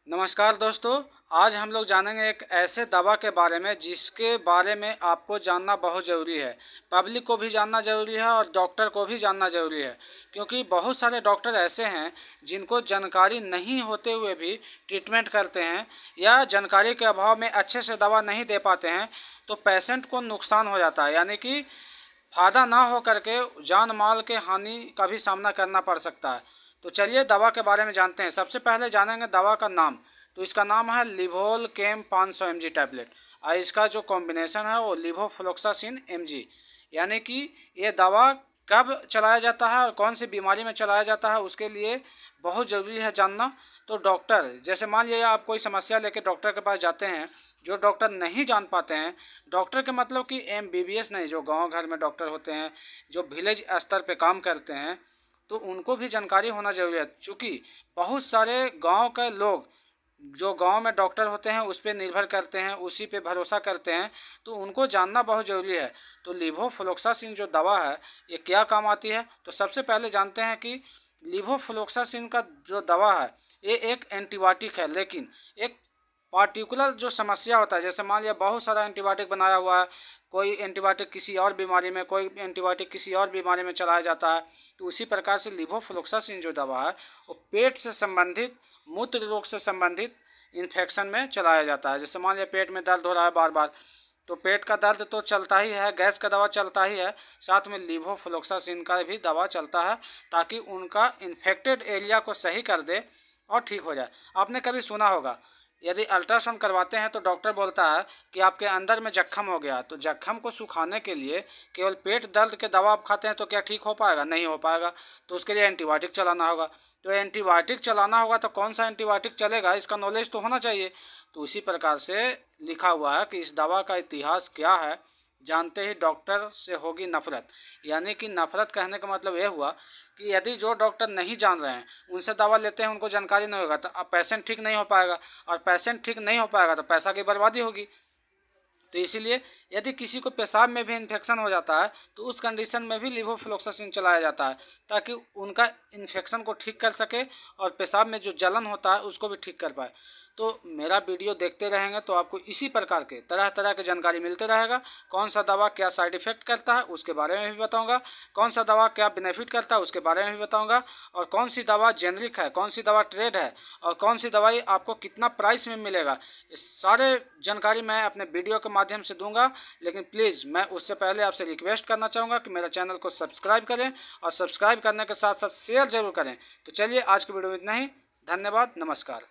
नमस्कार दोस्तों। आज हम लोग जानेंगे एक ऐसे दवा के बारे में जिसके बारे में आपको जानना बहुत ज़रूरी है। पब्लिक को भी जानना ज़रूरी है और डॉक्टर को भी जानना ज़रूरी है, क्योंकि बहुत सारे डॉक्टर ऐसे हैं जिनको जानकारी नहीं होते हुए भी ट्रीटमेंट करते हैं या जानकारी के अभाव में अच्छे से दवा नहीं दे पाते हैं, तो पेशेंट को नुकसान हो जाता है, यानी कि फ़ायदा ना हो करके जान माल के हानि का भी सामना करना पड़ सकता है। तो चलिए दवा के बारे में जानते हैं। सबसे पहले जानेंगे दवा का नाम। तो इसका नाम है लिवोल केम 500 mg टैबलेट और इसका जो कॉम्बिनेशन है वो लिवोफ्लोक्सासिन mg, यानी कि ये दवा कब चलाया जाता है और कौन सी बीमारी में चलाया जाता है उसके लिए बहुत ज़रूरी है जानना। तो डॉक्टर, जैसे मान लीजिए आप कोई समस्या लेकर डॉक्टर के पास जाते हैं, जो डॉक्टर नहीं जान पाते हैं, डॉक्टर के मतलब कि MBBS नहीं, जो गांव घर में डॉक्टर होते हैं, जो विलेज स्तर पे काम करते हैं, तो उनको भी जानकारी होना ज़रूरी है। चूँकि बहुत सारे गांव के लोग जो गांव में डॉक्टर होते हैं उस पर निर्भर करते हैं, उसी पे भरोसा करते हैं, तो उनको जानना बहुत ज़रूरी है। तो लिवोफ्लोक्सासिन जो दवा है ये क्या काम आती है, तो सबसे पहले जानते हैं कि लिवोफ्लोक्सासिन का जो दवा है ये एक एंटीबायोटिक है, लेकिन एक पार्टिकुलर जो समस्या होता है, जैसे मान लिया बहुत सारा एंटीबायोटिक बनाया हुआ है, कोई एंटीबायोटिक किसी और बीमारी में, कोई एंटीबायोटिक किसी और बीमारी में चलाया जाता है, तो उसी प्रकार से लिवोफ्लोक्सासिन जो दवा है वो पेट से संबंधित, मूत्र रोग से संबंधित इन्फेक्शन में चलाया जाता है। जैसे मान लिया पेट में दर्द हो रहा है बार बार, तो पेट का दर्द तो चलता ही है, गैस का दवा चलता ही है, साथ में लिवोफ्लोक्सासिन का भी दवा चलता है, ताकि उनका इन्फेक्टेड एरिया को सही कर दे और ठीक हो जाए। आपने कभी सुना होगा, यदि अल्ट्रासाउंड करवाते हैं तो डॉक्टर बोलता है कि आपके अंदर में जख्म हो गया, तो जख्म को सुखाने के लिए केवल पेट दर्द के दवा आप खाते हैं तो क्या ठीक हो पाएगा? नहीं हो पाएगा। तो उसके लिए एंटीबायोटिक चलाना होगा। तो एंटीबायोटिक चलाना होगा तो कौन सा एंटीबायोटिक चलेगा, इसका नॉलेज तो होना चाहिए। तो उसी प्रकार से लिखा हुआ है कि इस दवा का इतिहास क्या है, जानते ही डॉक्टर से होगी नफरत। यानी कि नफरत कहने का मतलब ये हुआ कि यदि जो डॉक्टर नहीं जान रहे हैं उनसे दवा लेते हैं, उनको जानकारी नहीं होगा, तो अब पेशेंट ठीक नहीं हो पाएगा, और पेशेंट ठीक नहीं हो पाएगा तो पैसा की बर्बादी होगी। तो इसीलिए यदि किसी को पेशाब में भी इन्फेक्शन हो जाता है तो उस कंडीशन में भी लिवोफ्लोक्सासिन चलाया जाता है, ताकि उनका इन्फेक्शन को ठीक कर सके और पेशाब में जो जलन होता है उसको भी ठीक कर पाए। तो मेरा वीडियो देखते रहेंगे तो आपको इसी प्रकार के तरह तरह की जानकारी मिलते रहेगा। कौन सा दवा क्या साइड इफ़ेक्ट करता है उसके बारे में भी बताऊंगा, कौन सा दवा क्या बेनिफिट करता है उसके बारे में भी बताऊंगा, और कौन सी दवा जेनरिक है, कौन सी दवा ट्रेड है, और कौन सी दवाई आपको कितना प्राइस में मिलेगा, इस सारे जानकारी मैं अपने वीडियो के माध्यम से दूंगा। लेकिन प्लीज़ मैं उससे पहले आपसे रिक्वेस्ट करना चाहूँगा कि मेरा चैनल को सब्सक्राइब करें, और सब्सक्राइब करने के साथ साथ शेयर ज़रूर करें। तो चलिए आज की वीडियो में इतना ही। धन्यवाद, नमस्कार।